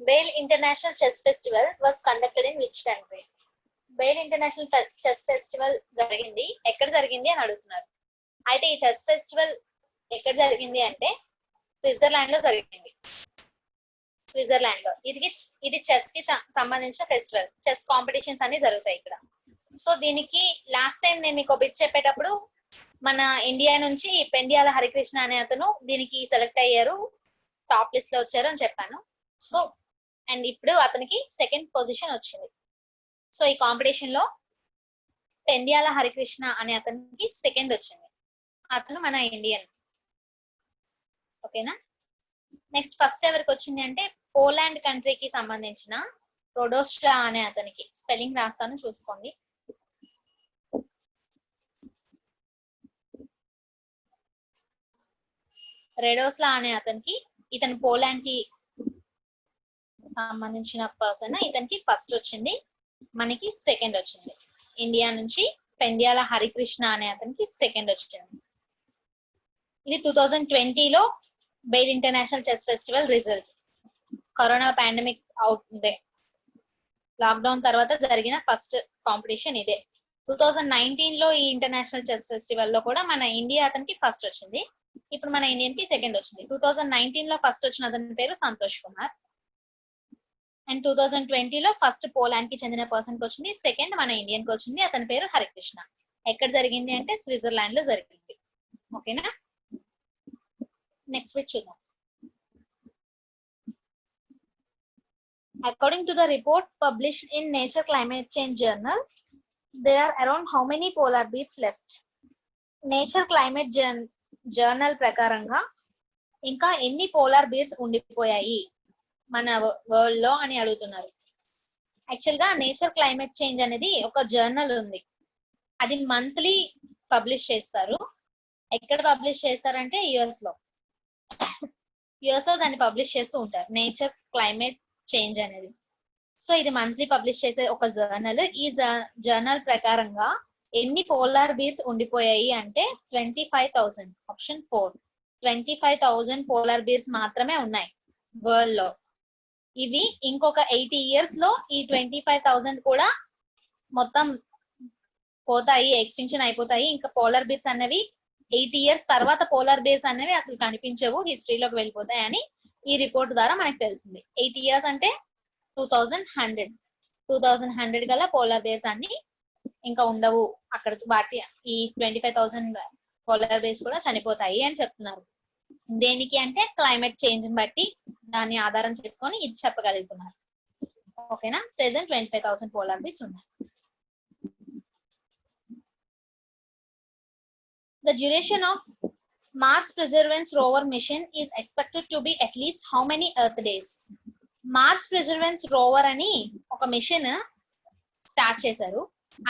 Bale international chess festival was conducted in which country? Bale international chess festival జరిగింది ఎక్కడ జరిగింది అని అడుగుతున్నారు. అయితే ఈ చెస్ ఫెస్టివల్ ఎక్కడ జరిగింది అంటే స్విట్జర్లాండ్ లో జరిగింది. స్విట్జర్లాండ్ లో ఇది చెస్ కి సంబంధించిన ఫెస్టివల్. చెస్ కాంపిటీషన్స్ అన్ని జరుగుతాయి ఇక్కడ. సో దీనికి లాస్ట్ టైం నేను మీకు బిట్ చెప్పేటప్పుడు మన ఇండియా నుంచి పెండియాల హరికృష్ణ అనే అతను దీనికి సెలెక్ట్ అయ్యారు, టాప్ లిస్ట్ లో వచ్చారు అని చెప్పాను. సో అండ్ ఇప్పుడు అతనికి సెకండ్ పొజిషన్ వచ్చింది. సో ఈ కాంపిటీషన్ లో పెండియాల హరికృష్ణ అనే అతనికి సెకండ్ వచ్చింది. అతను మన ఇండియన్. ఓకేనా. నెక్స్ట్ ఫస్ట్ ఎవరికి వచ్చింది అంటే పోలాండ్ కంట్రీకి సంబంధించిన రొడోస్లా అనే అతనికి. స్పెల్లింగ్ రాస్తాను చూసుకోండి. రెడోస్లా అనే అతనికి, ఇతను పోలాండ్ కి సంబంధించిన పర్సన్. ఇతనికి ఫస్ట్ వచ్చింది, మనకి సెకండ్ వచ్చింది. ఇండియా నుంచి పెండియాల హరికృష్ణ అనే అతనికి సెకండ్ వచ్చింది. ఇది 2020లో Biel international chess festival result. Corona pandemic అవుతుంది, లాక్డౌన్ తర్వాత జరిగిన ఫస్ట్ కాంపిటీషన్ ఇదే. 2019లో ఈ ఇంటర్నేషనల్ చెస్ ఫెస్టివల్ లో కూడా మన ఇండియా అతనికి ఫస్ట్ వచ్చింది. ఇప్పుడు మన ఇండియన్ కి సెకండ్ వచ్చింది. 2019లో ఫస్ట్ వచ్చిన అతని పేరు సంతోష్ కుమార్. అండ్ 2020లో ఫస్ట్ పోలాండ్ కి చెందిన పర్సన్ కి వచ్చింది, సెకండ్ మన ఇండియన్ కి వచ్చింది. అతని పేరు హరికృష్ణ. ఎక్కడ జరిగింది అంటే స్విట్జర్లాండ్ లో జరిగింది. ఓకేనా. నెక్స్ట్ బిట్ చూద్దాం. According to the report published in Nature Climate Change Journal, there are around how many polar bears left? Nature Climate Journal ప్రకారంగా ఇంకా ఎన్ని పోలార్ బీర్స్ ఉండిపోయాయి మన వరల్డ్ లో అని అడుగుతున్నారు. యాక్చువల్ గా నేచర్ క్లైమేట్ చేంజ్ అనేది ఒక జర్నల్ ఉంది. అది మంత్లీ పబ్లిష్ చేస్తారు. ఎక్కడ పబ్లిష్ చేస్తారంటే యుఎస్ లో దాన్ని పబ్లిష్ చేస్తూ ఉంటారు, నేచర్ క్లైమేట్ చేంజ్ అనేది. సో ఇది మంత్లీ పబ్లిష్ చేసే ఒక జర్నల్. ఈ జర్నల్ ప్రకారంగా ఎన్ని పోలార్ బీర్స్ ఉండిపోయాయి అంటే 25,000. ఆప్షన్ 4, 25,000 పోలార్ బీర్స్ మాత్రమే ఉన్నాయి వరల్డ్ లో. ఇవి ఇంకొక 80 years లో ఈ 25,000 కూడా మొత్తం పోతాయి, ఎక్స్టింక్షన్ అయిపోతాయి. ఇంకా పోలార్ బీర్స్ అనేవి 80 years తర్వాత పోలార్ బీర్స్ అనేవి అసలు కనిపించవు, హిస్టరీలోకి వెళ్ళిపోతాయి అని ఈ రిపోర్ట్ ద్వారా మనకు తెలిసింది. 80 years అంటే 2100 గల పోలార్ బేర్స్ అన్ని ఇంకా ఉండవు అక్కడ. వాటి ఈ 25,000 పోలార్ బేర్స్ కూడా చనిపోతాయి అని చెప్తున్నారు. దేనికి అంటే క్లైమేట్ చేంజ్ బట్టి దాన్ని ఆధారం చేసుకొని ఇది చెప్పగలుగుతున్నారు. ఓకేనా. ప్రెసెంట్ 25,000 పోలార్ బేర్స్ ఉన్నాయి. The duration of Mars Perseverance rover mission is expected to be at least how many Earth days? Mars Perseverance rover అని ఒక మిషన్ స్టార్ట్ చేశారు.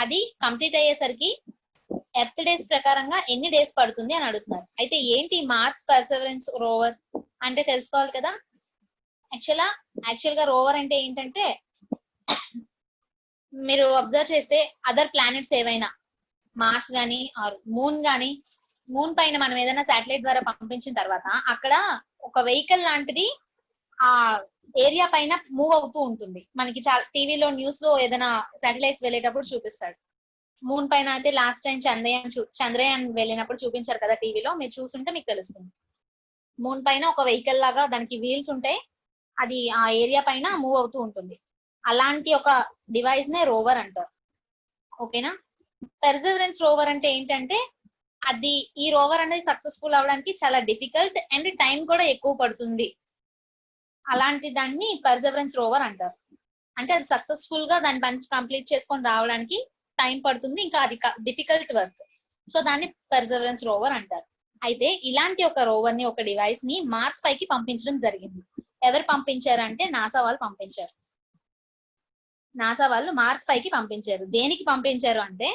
అది కంప్లీట్ అయ్యేసరికి ఎర్త్ డేస్ ప్రకారంగా ఎన్ని డేస్ పడుతుంది అని అడుగుతున్నారు. అయితే ఏంటి మార్స్ పర్సెవరెన్స్ రోవర్ అంటే తెలుసుకోవాలి కదా. యాక్చువల్ గా రోవర్ అంటే ఏంటంటే మీరు అబ్జర్వ్ చేస్తే అదర్ ప్లానెట్స్ ఏవైనా మార్స్ గానీ ఆర్ మూన్ గానీ, మూన్ పైన మనం ఏదైనా శాటిలైట్ ద్వారా పంపించిన తర్వాత అక్కడ ఒక వెహికల్ లాంటిది ఆ ఏరియా పైన మూవ్ అవుతూ ఉంటుంది. మనకి టీవీలో న్యూస్ లో ఏదైనా శాటిలైట్స్ వెళ్ళేటప్పుడు చూపిస్తాడు. మూన్ పైన అయితే లాస్ట్ టైం చంద్రయాన్ వెళ్ళినప్పుడు చూపించారు కదా టీవీలో, మీరు చూసుంటే మీకు తెలుస్తుంది. మూన్ పైన ఒక వెహికల్ లాగా దానికి వీల్స్ ఉంటాయి, అది ఆ ఏరియా పైన మూవ్ అవుతూ ఉంటుంది. అలాంటి ఒక డివైస్ నే రోవర్ అంటారు. ఓకేనా. పెర్సెవరెన్స్ రోవర్ అంటే ఏంటంటే అది ఈ రోవర్ అనేది సక్సెస్ఫుల్ అవడానికి చాలా డిఫికల్ట్ అండ్ టైం కూడా ఎక్కువ పడుతుంది. అలాంటి దాన్ని పెర్సెవరెన్స్ రోవర్ అంటారు. అంటే అది సక్సెస్ఫుల్ గా దాని పని కంప్లీట్ చేసుకొని రావడానికి టైం పడుతుంది, ఇంకా అది డిఫికల్ట్ వర్క్. సో దాన్ని పెర్సెవరెన్స్ రోవర్ అంటారు. అయితే ఇలాంటి ఒక రోవర్ ని, ఒక డివైస్ ని మార్స్ పైకి పంపించడం జరిగింది. ఎవరు పంపించారంటే నాసా వాళ్ళు పంపించారు. నాసా వాళ్ళు మార్స్ పైకి పంపించారు. దేనికి పంపించారు అంటే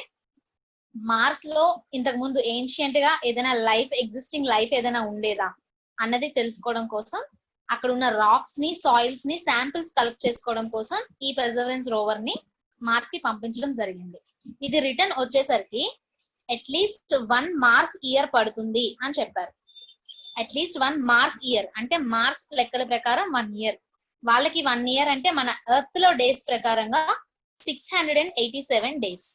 మార్స్ లో ఇంతకు ముందు ఏన్షియంట్ గా ఏదైనా ఎగ్జిస్టింగ్ లైఫ్ ఏదైనా ఉండేదా అన్నది తెలుసుకోవడం కోసం, అక్కడ ఉన్న రాక్స్ ని, సాయిల్స్ ని శాంపిల్స్ కలెక్ట్ చేసుకోవడం కోసం ఈ పెర్సెవరెన్స్ రోవర్ ని మార్స్ కి పంపించడం జరిగింది. ఇది రిటర్న్ వచ్చేసరికి అట్లీస్ట్ 1 మార్స్ ఇయర్ పడుతుంది అని చెప్పారు. అట్లీస్ట్ 1 మార్స్ ఇయర్ అంటే మార్స్ లెక్కల ప్రకారం 1 year. వాళ్ళకి 1 year అంటే మన ఎర్త్ లో డేస్ ప్రకారంగా 687 డేస్.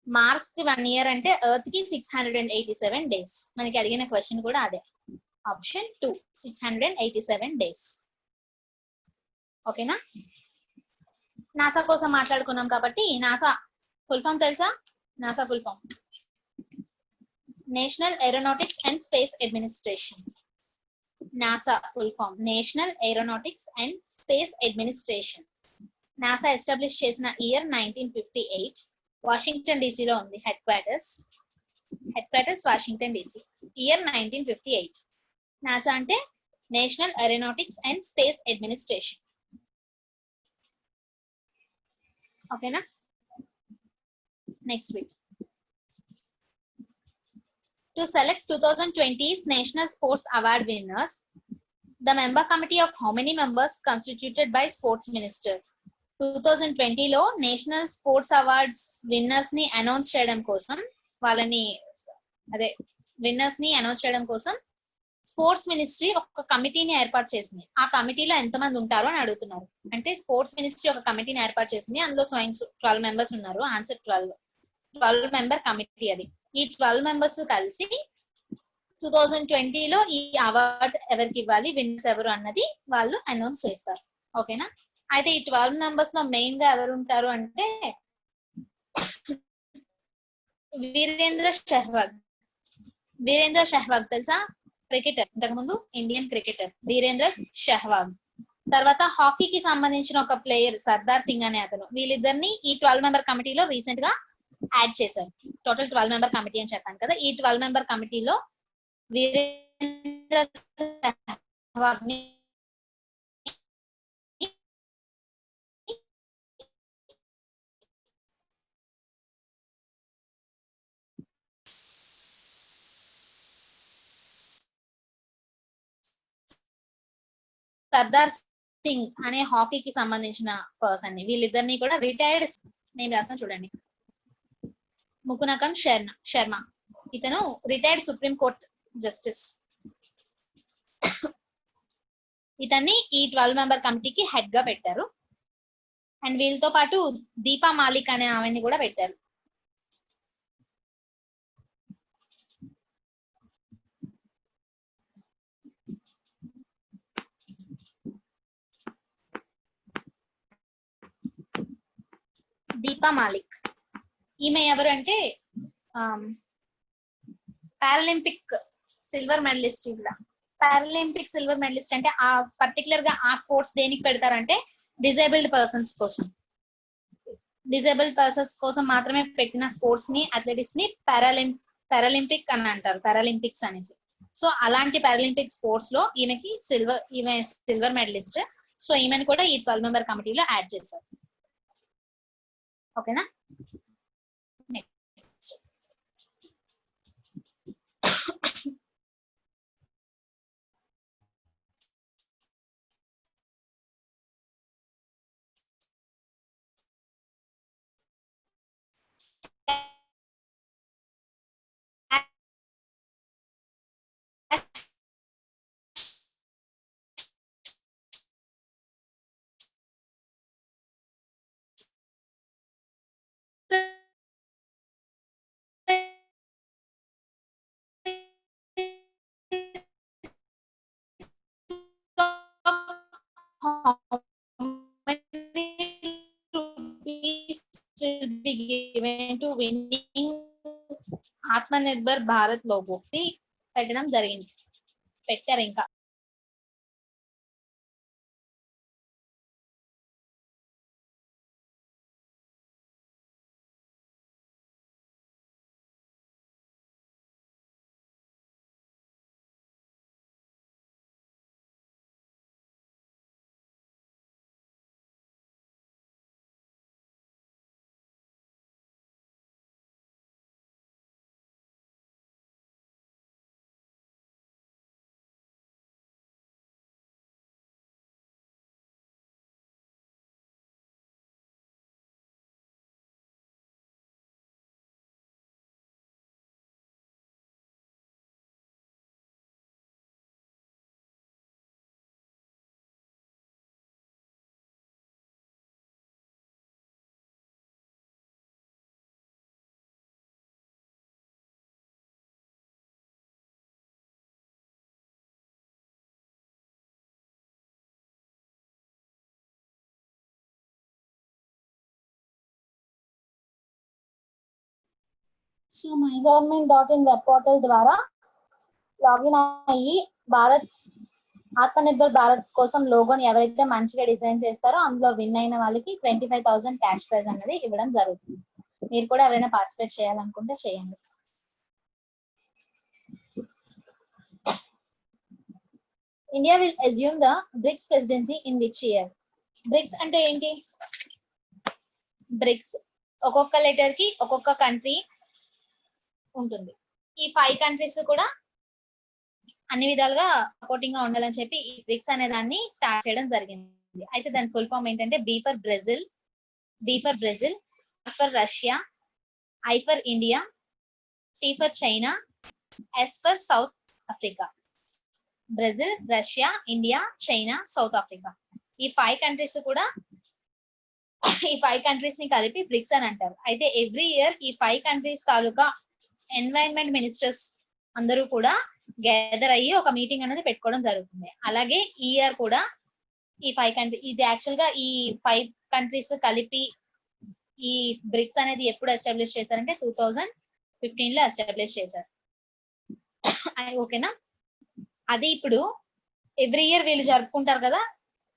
మార్స్ కి 1 year అంటే ఎర్త్ కి 687 డేస్. మనకి అడిగిన క్వశ్చన్ కూడా అదే, ఆప్షన్ 2 687 డేస్. ఓకేనా. నాసా కోసం మాట్లాడుకున్నాం కాబట్టి నాసా ఫుల్ ఫామ్ తెలుసా? NASA full form national aeronautics and space administration. NASA full form national aeronautics and space administration. NASA establish చేసిన ఇయర్ 1958. వాషింగ్టన్ డీసీలో ఉంది headquarters Washington DC. Year 1958. NASA అంటే national aeronautics and space administration. ఓకేనా. Next week to select 2020's National Sports Award winners, the member committee of how many members constituted by Sports Minister? 2020లో national sports awards winners ని announce చేయడం కోసం, వాళ్ళని అదే winners ని announce చేయడం కోసం స్పోర్ట్స్ మినిస్ట్రీ ఒక కమిటీని ఏర్పాటు చేసింది. ఆ కమిటీలో ఎంతమంది ఉంటారో అని అడుగుతున్నారు. అంటే స్పోర్ట్స్ మినిస్ట్రీ ఒక కమిటీని ఏర్పాటు చేసింది, అందులో 12 మెంబర్స్ ఉన్నారు. ఆన్సర్ 12 మెంబర్ కమిటీ అది. ఈ 12 మెంబర్స్ కలిసి 2020లో ఈ అవార్డ్స్ ఎవరికి ఇవ్వాలి, విన్నర్స్ ఎవరు అన్నది వాళ్ళు అనౌన్స్ చేస్తారు. ఓకేనా. అయితే ఈ 12 మెంబర్స్ లో మెయిన్ గా ఎవరు ఉంటారు అంటే వీరేంద్ర సెహ్వాగ్ తెలుసా? క్రికెటర్, ఇంతకుముందు ఇండియన్ క్రికెటర్ వీరేంద్ర సెహ్వాగ్. తర్వాత హాకీకి సంబంధించిన ఒక ప్లేయర్ సర్దార్ సింగ్ అనే అతను. వీళ్ళిద్దరిని ఈ 12 మెంబర్ కమిటీలో రీసెంట్ గా యాడ్ చేశారు. టోటల్ 12 మెంబర్ కమిటీ అని చెప్పాను కదా. ఈ 12 మెంబర్ కమిటీలో వీరేంద్ర సెహ్వాగ్ ని సర్దార్ సింగ్ అనే హాకీకి సంబంధించిన పర్సన్ ని, వీళ్ళిద్దరిని కూడా రిటైర్డ్, నేను రాస్తాను చూడండి, ముకునకం శర్మ. ఇతను రిటైర్డ్ సుప్రీం కోర్ట్ జస్టిస్. ఇతన్ని ఈ 12 మెంబర్ కమిటీకి హెడ్ గా పెట్టారు. అండ్ వీళ్ళతో పాటు దీపా మాలిక్ అనే ఆమెని కూడా పెట్టారు. దీపా మాలిక్ ఈమె ఎవరు అంటే పారాలింపిక్ సిల్వర్ మెడలిస్ట్. ఇలా పారాలింపిక్ సిల్వర్ మెడలిస్ట్ అంటే ఆ పర్టికులర్ గా ఆ స్పోర్ట్స్ దేనికి పెడతారంటే డిజేబుల్డ్ పర్సన్స్ కోసం మాత్రమే పెట్టిన స్పోర్ట్స్ ని, అథ్లెటిక్స్ ని పారాలింపిక్ అని అంటారు, పారాలింపిక్స్ అనేసి. సో అలాంటి పారాలింపిక్ స్పోర్ట్స్ లో ఈమె సిల్వర్ మెడలిస్ట్. సో ఈమెను కూడా ఈ 12 మెంబర్ కమిటీలో యాడ్ చేశారు. ఓకేనా. will be given to winning Atmanirbhar Bharat logo పెట్టడం జరిగింది, పెట్టారు. ఇంకా సో mygovernment.in వెబ్ పోర్టల్ ద్వారా లాగిన్ అయ్యి భారత్ ఆత్మనిర్భర్ భారత్ కోసం లోగోని ఎవరైతే మంచిగా డిజైన్ చేస్తారో అందులో విన్ అయిన వాళ్ళకి 25,000 క్యాష్ ప్రైజ్ అనేది ఇవ్వడం జరుగుతుంది. మీరు కూడా ఎవరైనా పార్టిసిపేట్ చేయాలనుకుంటే చేయండి. India will assume the BRICS presidency in which year? BRICS అంటే ఏంటి? బ్రిక్స్ ఒక్కొక్క లెటర్ కి ఒక్కొక్క కంట్రీ ఉంటుంది. ఈ 5 కంట్రీస్ కూడా అన్ని విధాలుగా సపోర్టింగ్ గా ఉండాలని చెప్పి ఈ బ్రిక్స్ అనే దాన్ని స్టార్ట్ చేయడం జరిగింది. అయితే దాని ఫుల్ ఫామ్ ఏంటంటే B for Brazil, R for Russia, I for India, C for China, S for South Africa. Brazil, Russia, India, China, South Africa. ఈ 5 కంట్రీస్ కూడా ఈ 5 కంట్రీస్ ని కలిపి బ్రిక్స్ అని అంటారు. అయితే ఎవ్రీ ఇయర్ ఈ 5 కంట్రీస్ తాలూకా ఎన్వైరన్మెంట్ మినిస్టర్స్ అందరూ కూడా గ్యాదర్ అయ్యి ఒక మీటింగ్ అనేది పెట్టుకోవడం జరుగుతుంది. అలాగే ఈ ఇయర్ కూడా ఈ 5 కంట్రీ ఇది యాక్చువల్ గా ఈ 5 కంట్రీస్ కలిపి ఈ బ్రిక్స్ అనేది ఎప్పుడు ఎస్టాబ్లిష్ చేశారంటే 2015 లో ఎస్టాబ్లిష్ చేశారు. ఓకేనా? అది ఇప్పుడు ఎవ్రీ ఇయర్ వీళ్ళు జరుపుకుంటారు కదా.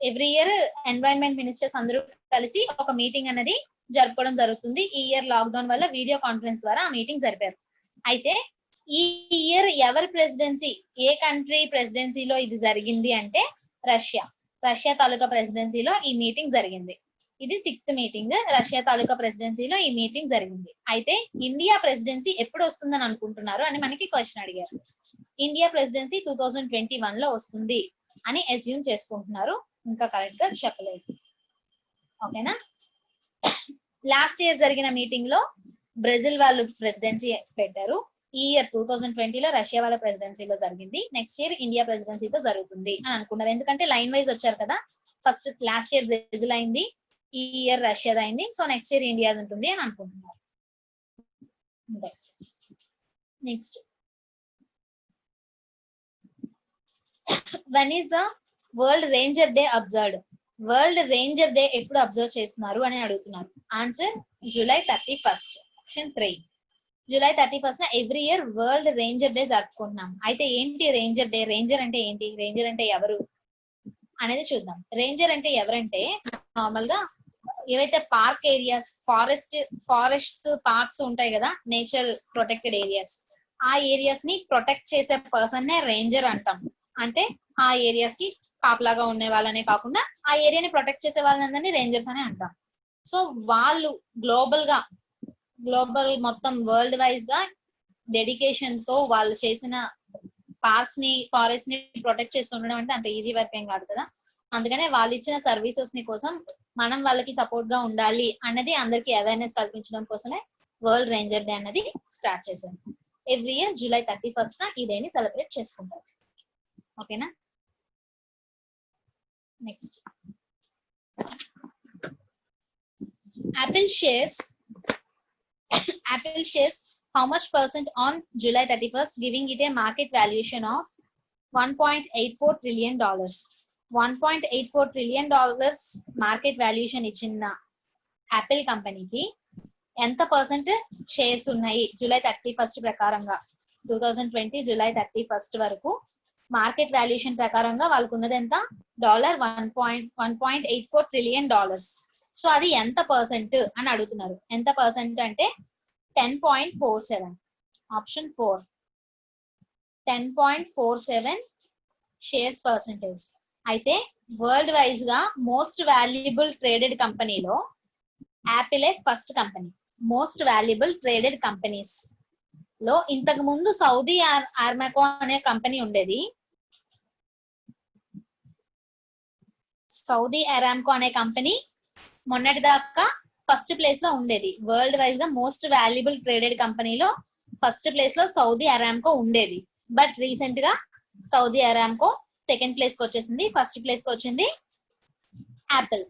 ఎవ్రీ ఇయర్ ఎన్వైరన్మెంట్ మినిస్టర్స్ అందరూ కలిసి ఒక మీటింగ్ అనేది జరుపుకోవడం జరుగుతుంది. ఈ ఇయర్ లాక్డౌన్ వల్ల వీడియో కాన్ఫరెన్స్ ద్వారా ఆ మీటింగ్ జరిపారు. అయితే ఈ ఇయర్ ఎవరి ప్రెసిడెన్సీ, ఏ కంట్రీ ప్రెసిడెన్సీలో ఇది జరిగింది అంటే రష్యా తాలూకా ప్రెసిడెన్సీలో ఈ మీటింగ్ జరిగింది. ఇది 6th మీటింగ్. రష్యా తాలూకా ప్రెసిడెన్సీలో ఈ మీటింగ్ జరిగింది. అయితే ఇండియా ప్రెసిడెన్సీ ఎప్పుడు వస్తుందని అనుకుంటున్నారు అని మనకి క్వశ్చన్ అడిగారు. ఇండియా ప్రెసిడెన్సీ 2021 లో వస్తుంది అని అస్యూమ్ చేసుకుంటున్నారు. ఇంకా కరెక్ట్ గా చెప్పలేదు. ఓకేనా? లాస్ట్ ఇయర్ జరిగిన మీటింగ్ లో బ్రెజిల్ వాళ్ళు ప్రెసిడెన్సీ పెట్టారు. ఈ ఇయర్ 2020 లో రష్యా వాళ్ళ ప్రెసిడెన్సీలో జరిగింది. నెక్స్ట్ ఇయర్ ఇండియా ప్రెసిడెన్సీతో జరుగుతుంది అని అనుకున్నారు. ఎందుకంటే లైన్ వైజ్ వచ్చారు కదా. ఫస్ట్ లాస్ట్ ఇయర్ బ్రెజిల్ అయింది, ఈ ఇయర్ రష్యా అయింది. సో నెక్స్ట్ ఇయర్ ఇండియా ఉంటుంది అని అనుకుంటున్నారు. Next, when is the world ranger day observed? World ranger day ఎప్పుడు అబ్జర్వ్ చేస్తున్నారు అని అడుగుతున్నారు. Answer July 31. Option 3 July 31 every year world ranger day జరుపుకుంటున్నాం. అయితే ఏంటి రేంజర్ డే? రేంజర్ అంటే ఏంటి? రేంజర్ అంటే ఎవరు అనేది చూద్దాం. రేంజర్ అంటే ఎవరంటే నార్మల్ గా ఏవైతే పార్క్ ఏరియాస్, ఫారెస్ట్స్, పార్క్స్ ఉంటాయి కదా, నేచర్ ప్రొటెక్టెడ్ ఏరియాస్, ఆ ఏరియాస్ ని ప్రొటెక్ట్ చేసే పర్సన్ నే రేంజర్ అంటాం. అంటే ఆ ఏరియాస్ కి కాపలాగా ఉండే వాళ్ళనే కాకుండా ఆ ఏరియాని ప్రొటెక్ట్ చేసే వాళ్ళందరినీ రేంజర్స్ అని అంటాం. సో వాళ్ళు గ్లోబల్ మొత్తం వరల్డ్ వైజ్ గా డెడికేషన్ తో వాళ్ళు చేసిన పార్క్స్ ని, ఫారెస్ట్ ని ప్రొటెక్ట్ చేస్తూ ఉండడం అంటే అంత ఈజీ వర్క్ ఏం కాదు కదా. అందుకనే వాళ్ళు ఇచ్చిన సర్వీసెస్ ని కోసం మనం వాళ్ళకి సపోర్ట్ గా ఉండాలి అన్నది అందరికి అవేర్నెస్ కల్పించడం కోసమే వరల్డ్ రేంజర్ డే అన్నది స్టార్ట్ చేశారు. ఎవ్రీ ఇయర్ జూలై 31 ఈ డేని సెలబ్రేట్ చేసుకుంటారు. ఓకేనా? Next, Apple shares how much percent on July 31st, giving it a market valuation of $1.84 trillion. $1.84 trillion market valuation ఇచ్చిన యాపిల్ కంపెనీకి ఎంత పర్సెంట్ షేర్స్ ఉన్నాయి జూలై 31 ప్రకారంగా? 2020 జూలై 31 వరకు మార్కెట్ వాల్యుయేషన్ ప్రకారంగా వాళ్ళకు ఉన్నది ఎంత? $1.84 trillion. సో అది ఎంత పర్సెంట్ అని అడుగుతున్నారు. ఎంత పర్సెంట్ అంటే 10.47. Option 4 10.47 shares percentage. అయితే వరల్డ్ వైజ్ గా మోస్ట్ వాల్యుబుల్ ట్రేడెడ్ కంపెనీలో Apple first company. Most valuable traded companies లో ఇంతకు ముందు సౌదీ ఆర్మాకో అనే కంపెనీ ఉండేది. సౌదీ అరామ్కో అనే కంపెనీ మొన్నటి దాకా ఫస్ట్ ప్లేస్ లో ఉండేది. వరల్డ్ వైజ్ గా మోస్ట్ వాల్యుబుల్ ట్రేడెడ్ కంపెనీలో ఫస్ట్ ప్లేస్ లో సౌదీ అరామ్కో ఉండేది. బట్ రీసెంట్ గా సౌదీ అరామ్కో సెకండ్ ప్లేస్ కి వచ్చేసింది. ఫస్ట్ ప్లేస్ కి వచ్చింది యాపిల్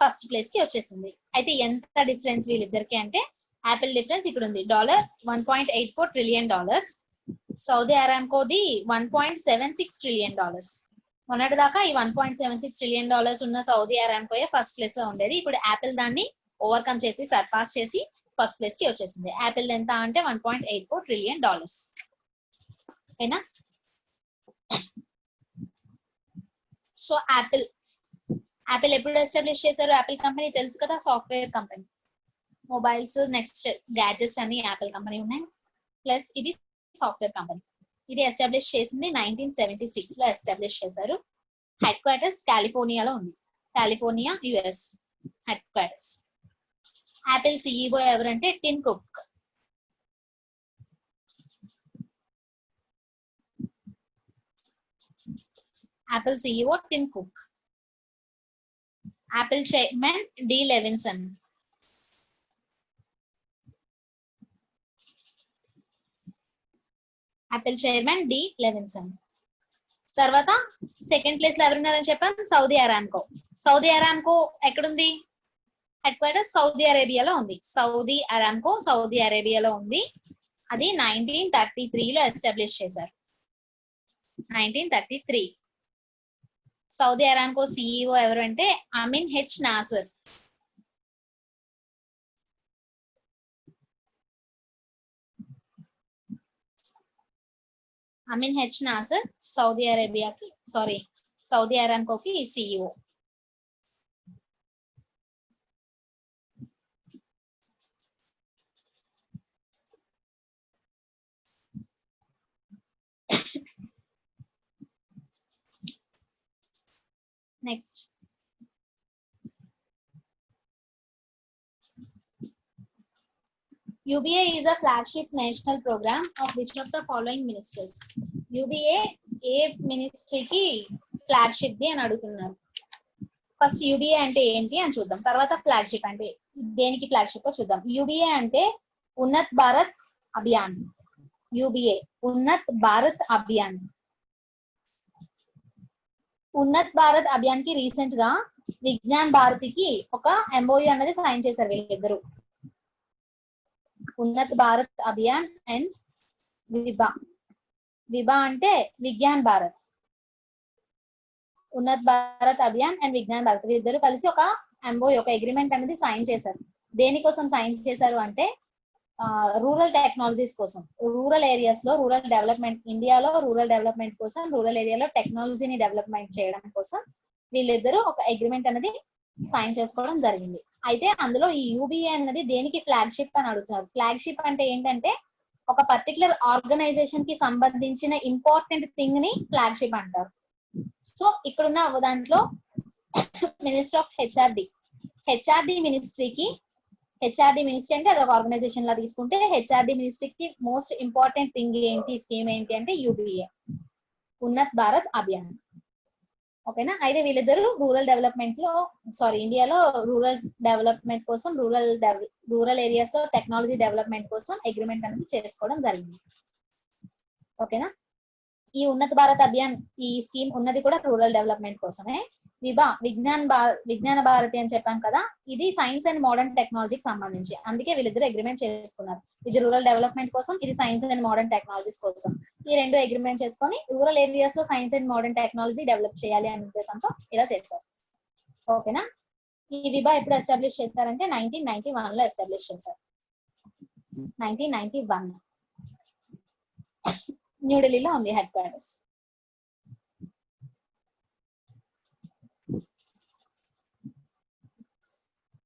ఫస్ట్ ప్లేస్ కి వచ్చేసింది. అయితే ఎంత డిఫరెన్స్ వీళ్ళిద్దరికి అంటే యాపిల్ డిఫరెన్స్ ఇక్కడ ఉంది, $1.84 trillion. Saudi అరామ్కోది $1.76 trillion. మొన్నటి దాకా ఈ $1.76 trillion ఉన్న సౌదీ అరామ్కోయే ఫస్ట్ ప్లేస్ లో ఉండేది. ఇప్పుడు యాపిల్ దాన్ని ఓవర్కమ్ చేసి సర్పాస్ చేసి ఫస్ట్ ప్లేస్ కి వచ్చేసింది. యాపిల్ ఎంత అంటే $1.84 trillion. ఓకేనా? సో యాపిల్ ఎప్పుడు ఎస్టాబ్లిష్ చేశారు? యాపిల్ కంపెనీ తెలుసు కదా, software company. Mobiles next gadgets అన్ని యాపిల్ కంపెనీ ఉన్నాయి, ప్లస్ ఇది సాఫ్ట్వేర్ కంపెనీ. ఇది ఎస్టాబ్లిష్ చేసింది 1976 లో ఎస్టాబ్లిష్ చేశారు. హెడ్ క్వార్టర్స్ కాలిఫోర్నియాలో ఉంది, California US headquarters. Apple CEO ఎవరంటే Tim Cook. Apple CEO Tim Cook. Apple chairman D Levinson. Apple chairman D Levinson. తర్వాత సెకండ్ ప్లేస్ లో ఎవరున్నారని చెప్పాను? Saudi Aramco. సౌదీ అరామ్కో ఎక్కడుంది? హెడ్ క్వార్టర్స్ సౌదీ అరేబియాలో ఉంది. సౌదీ అరామ్కో సౌదీ అరేబియాలో ఉంది. అది 1933 లో ఎస్టాబ్లిష్ చేశారు. 1933. సౌదీ అరామ్కో సిఇఓ ఎవరు అంటే Amin H Nasser. Amin H Nasser Saudi అరేబియాకి సౌదీ అరామ్కోకి CEO. Next UBA is a flagship national program of which of the following ministers? UBA ఏ మినిస్ట్రీకి ఫ్లాగ్షిప్ ది అని అడుగుతున్నారు. ఫస్ట్ UBA అంటే ఏంటి అని చూద్దాం, తర్వాత ఫ్లాగ్షిప్ అంటే దేనికి ఫ్లాగ్షిప్ చూద్దాం. UBA అంటే ఉన్నత్ భారత్ అభియాన్. UBA ఉన్నత్ భారత్ అభియాన్. ఉన్నత్ భారత్ అభియాన్ కి రీసెంట్ గా విజ్ఞాన్ భారతికి ఒక MOU అనేది సైన్ చేశారు వీళ్ళిద్దరు. ఉన్నత్ భారత్ అభియాన్ అండ్ విభా అంటే విజ్ఞాన్ భారత్. ఉన్నత్ భారత్ అభియాన్ అండ్ విజ్ఞాన్ భారత్ వీళ్ళిద్దరు కలిసి ఒక MOU ఒక అగ్రిమెంట్ అనేది సైన్ చేశారు. దేనికోసం సైన్ చేశారు అంటే రూరల్ టెక్నాలజీస్ కోసం, రూరల్ ఏరియాస్ లో రూరల్ డెవలప్మెంట్, ఇండియాలో రూరల్ డెవలప్మెంట్ కోసం, రూరల్ ఏరియాలో టెక్నాలజీని డెవలప్మెంట్ చేయడం కోసం వీళ్ళిద్దరూ ఒక అగ్రిమెంట్ అనేది సైన్ చేసుకోవడం జరిగింది. అయితే అందులో ఈ UBA అన్నది దేనికి ఫ్లాగ్షిప్ అని అడుగుతున్నారు. ఫ్లాగ్షిప్ అంటే ఏంటంటే ఒక పర్టికులర్ ఆర్గనైజేషన్ కి సంబంధించిన ఇంపార్టెంట్ థింగ్ ని ఫ్లాగ్షిప్ అంటారు. సో ఇక్కడున్న దాంట్లో మినిస్టర్ ఆఫ్ హెచ్ఆర్డి మినిస్ట్రీకి, హెచ్ఆర్డి మినిస్ట్రీ అంటే అదొక ఆర్గనైజేషన్ లా తీసుకుంటే హెచ్ఆర్డి మినిస్ట్రీకి మోస్ట్ ఇంపార్టెంట్ థింగ్ ఏంటి, స్కీమ్ ఏంటి అంటే UBA ఉన్నత్ భారత్ అభియాన్. ఓకేనా? అయితే వీళ్ళిద్దరు రూరల్ డెవలప్మెంట్ లో ఇండియాలో రూరల్ డెవలప్మెంట్ కోసం, రూరల్ ఏరియాస్ లో టెక్నాలజీ డెవలప్మెంట్ కోసం అగ్రిమెంట్ అనేది చేసుకోవడం జరిగింది. ఓకేనా? ఈ ఉన్నత్ భారత్ అభియాన్ ఈ స్కీమ్ ఉన్నది కూడా రూరల్ డెవలప్మెంట్ కోసమే. విజ్ఞాన భారతి అని చెప్పాం కదా, ఇది సైన్స్ అండ్ మోడర్న్ టెక్నాలజీకి సంబంధించి, అందుకే వీళ్ళిద్దరు అగ్రిమెంట్ చేసుకున్నారు. ఇది రూరల్ డెవలప్మెంట్ కోసం, ఇది సైన్స్ అండ్ మోడర్న్ టెక్నాలజీస్ కోసం. ఈ రెండు అగ్రిమెంట్ చేసుకొని రూరల్ ఏరియాస్ లో science and modern technology develop చేయాలి అనే ఉద్దేశంతో ఇలా చేశారు. ఓకేనా? ఈ విభా ఎప్పుడు ఎస్టాబ్లిష్ చేస్తారంటే 1991 లో ఎస్టాబ్లిష్ చేశారు. 1991 న్యూఢిల్లీలో ఉంది హెడ్ క్వార్టర్స్.